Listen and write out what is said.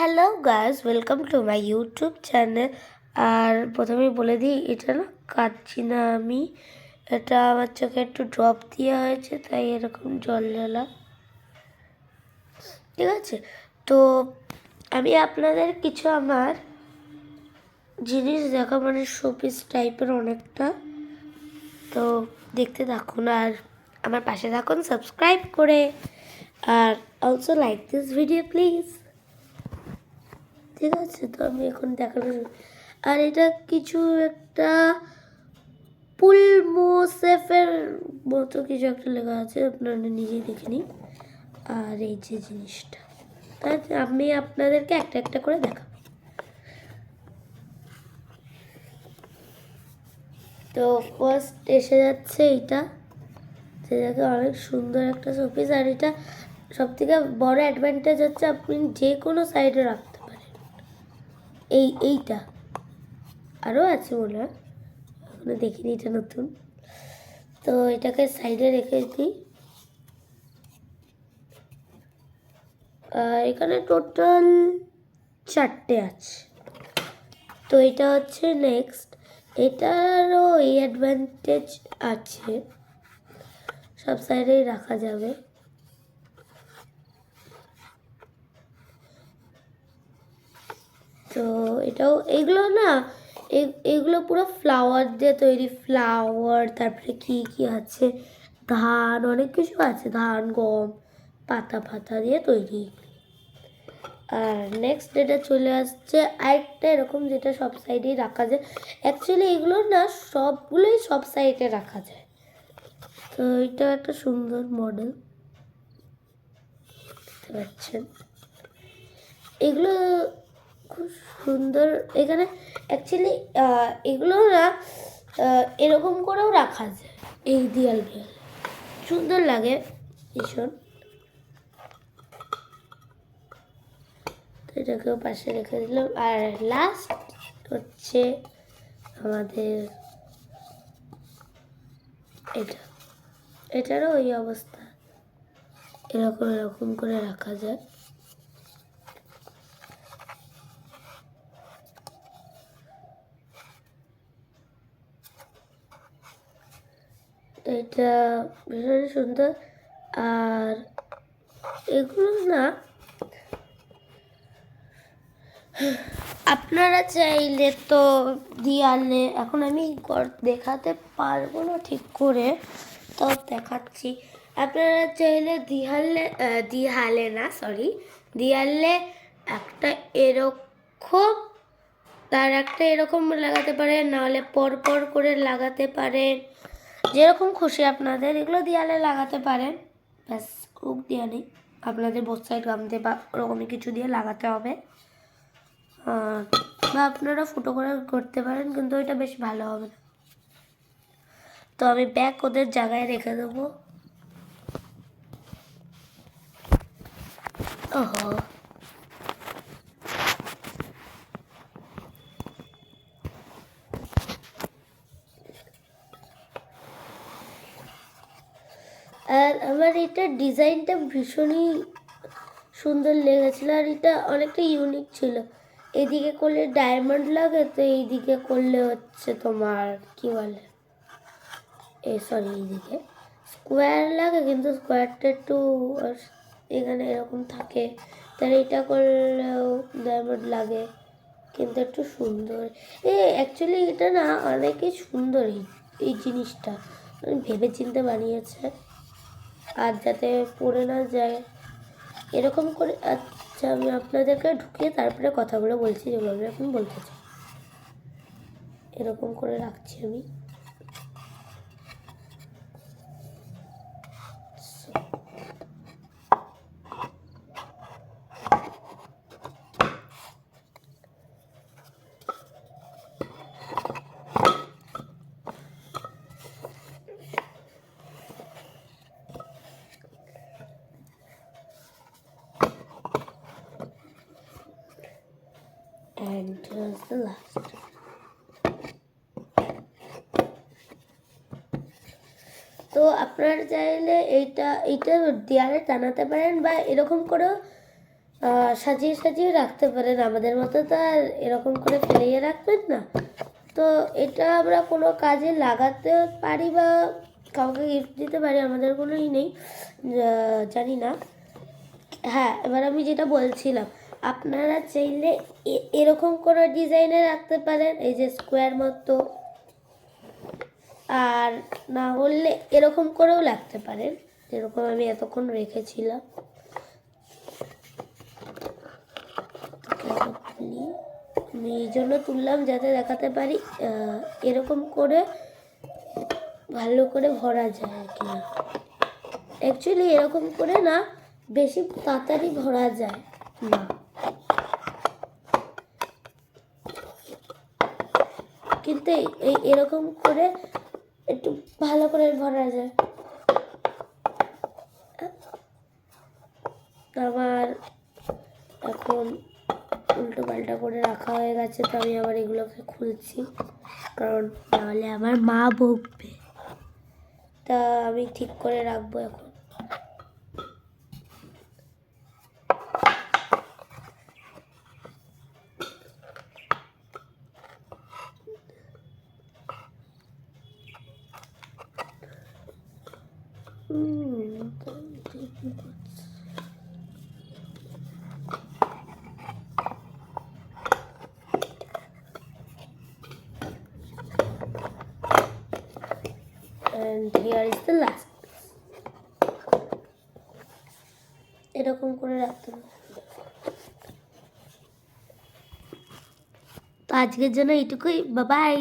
Hello guys, welcome to my YouTube channel. আর প্রথমেই বলে দিই, এটা না কাটছি না আমি, এটা আমার চোখে একটু ড্রপ দেওয়া হয়েছে, তাই এরকম জল জ্বালা। ঠিক আছে, তো আমি আপনাদের কিছু আমার জিনিস দেখা, মানে শোপিস টাইপের অনেকটা, তো দেখতে থাকুন আর আমার পাশে থাকুন সাবস্ক্রাইব করে। Are also like this video please. ঠিক আছে, তো আমি এখন দেখানো, আর এটা কিছু একটা পুলমোসেফের মতো কিছু একটা লেখা আছে, আপনারা নিজেই দেখে নিন। আর এই যে জিনিসটা, তাই আমি আপনাদেরকে একটা একটা করে দেখাবো। তো ফার্স্ট এসে যাচ্ছে এইটা, যেটাকে অনেক সুন্দর একটা শোপিস। আর এটা সব থেকে বড় অ্যাডভান্টেজ হচ্ছে আপনি যে কোনো সাইডে রাখতে পারেন। এইটা আরও আছে মনে হয়, এখনো দেখিনি, এটা নতুন। তো এটাকে সাইডে রেখে দিই। এখানে টোটাল 4টে আছে। তো এটা হচ্ছে নেক্সট, এটারও এই অ্যাডভান্টেজ আছে, সব সাইডেই রাখা যাবে। তো এটাও, এগুলো না, এগুলো পুরো ফ্লাওয়ার দিয়ে তৈরি, ফ্লাওয়ার, তারপরে কি কি আছে, ধান, অনেক কিছু আছে, ধান, গম, পাতা ফাতা দিয়ে তৈরি। আর নেক্সট এটা চলে আসছে আরেকটা এরকম, যেটা সব সাইডেই রাখা যায়। অ্যাকচুয়ালি এগুলো না সবগুলোই সব সাইডে রাখা যায়। তো এটা একটা সুন্দর মডেল, দেখতে পাচ্ছেন। এগুলো খুব সুন্দর। এখানে অ্যাকচুয়ালি এগুলো না এরকম করেও রাখা যায়, এই দেয়াল দেয়াল সুন্দর লাগে ভীষণ। এটাকেও পাশে রেখে দিলাম। আর লাস্ট হচ্ছে আমাদের এটা, এটারও ওই অবস্থা, এরকম এরকম করে রাখা যায়। এটা ভীষণ সুন্দর। আর এগুলো না আপনারা চাইলে তো দেয়ালে, এখন আমি দেখাতে পারবো না ঠিক করে, তো দেখাচ্ছি। আপনারা চাইলে দেয়ালে একটা এরকম, তার একটা এরকম লাগাতে পারেন, নাহলে পরপর করে লাগাতে পারেন, যেরকম খুশি আপনাদের। এগুলো দেয়ালে লাগাতে পারেন, ব্যাস, হুক দেওয়া নেই, আপনাদের বোথ সাইড গামতে বা ওরকমই কিছু দিয়ে লাগাতে হবে। বা আপনারা ফুটো করে করতে পারেন, কিন্তু ওইটা বেশ ভালো হবে না। তো আমি ব্যাগ ওদের জায়গায় রেখে দেবো। ওহো, আর আমার এটা ডিজাইনটা ভীষণই সুন্দর লেগেছিলো, আর এটা অনেকটা ইউনিক ছিল। এদিকে করলে ডায়মন্ড লাগে, তো এইদিকে করলে হচ্ছে তোমার কি বলে, এইদিকে স্কোয়ার লাগে, কিন্তু স্কোয়ারটা একটু এখানে এরকম থাকে। তাহলে এটা করলেও ডায়মন্ড লাগে, কিন্তু একটু সুন্দর। অ্যাকচুয়ালি এটা না অনেকই সুন্দর, এই জিনিসটা ভেবে চিন্তে বানিয়েছে। আর যাতে পড়ে না যায় এরকম করে। আচ্ছা, আমি আপনাদেরকে ঢুকিয়ে তারপরে কথাগুলো বলছি, যেগুলো আমি এখন বলতে চাই। এরকম করে রাখছি আমি। And here's the last. তো আপনারা চাইলে এইটা দেয়ালে টানাতে পারেন, বা এরকম করেও সাজিয়ে সাজিয়ে রাখতে পারেন, আমাদের মতো তো আর এরকম করে ফেলিয়ে রাখবেন না। তো এটা আমরা কোনো কাজে লাগাতে পারি বা কাউকে গিফট দিতে পারি, আমাদের কোনোই নেই, জানি না। হ্যাঁ, এবার আমি যেটা বলছিলাম, আপনারা চাইলে এরকম কোনো ডিজাইনে রাখতে পারেন, এই যে স্কোয়ার মতো, আর না হলে এরকম করেও রাখতে পারেন, যেরকম আমি এতক্ষণ রেখেছিলাম। আমি এই জন্য তুললাম যাতে দেখাতে পারি এরকম করে ভালো করে ভরা যায় আর কি। অ্যাকচুয়ালি এরকম করে না বেশি তাড়াতাড়ি ভরা যায় না, কিন্তু এই এরকম করে একটু ভালো করে ভরা যায়। আমার এখন উল্টো পাল্টা করে রাখা হয়ে গেছে, তো আমি আবার এগুলোকে খুলছি, কারণ নাহলে আমার মা বকবে। তা আমি ঠিক করে রাখবো এখন। And here is the last. এরকম করে রাখতে হবে। তো আজকের জন্য এইটুকুই, বাই বাই।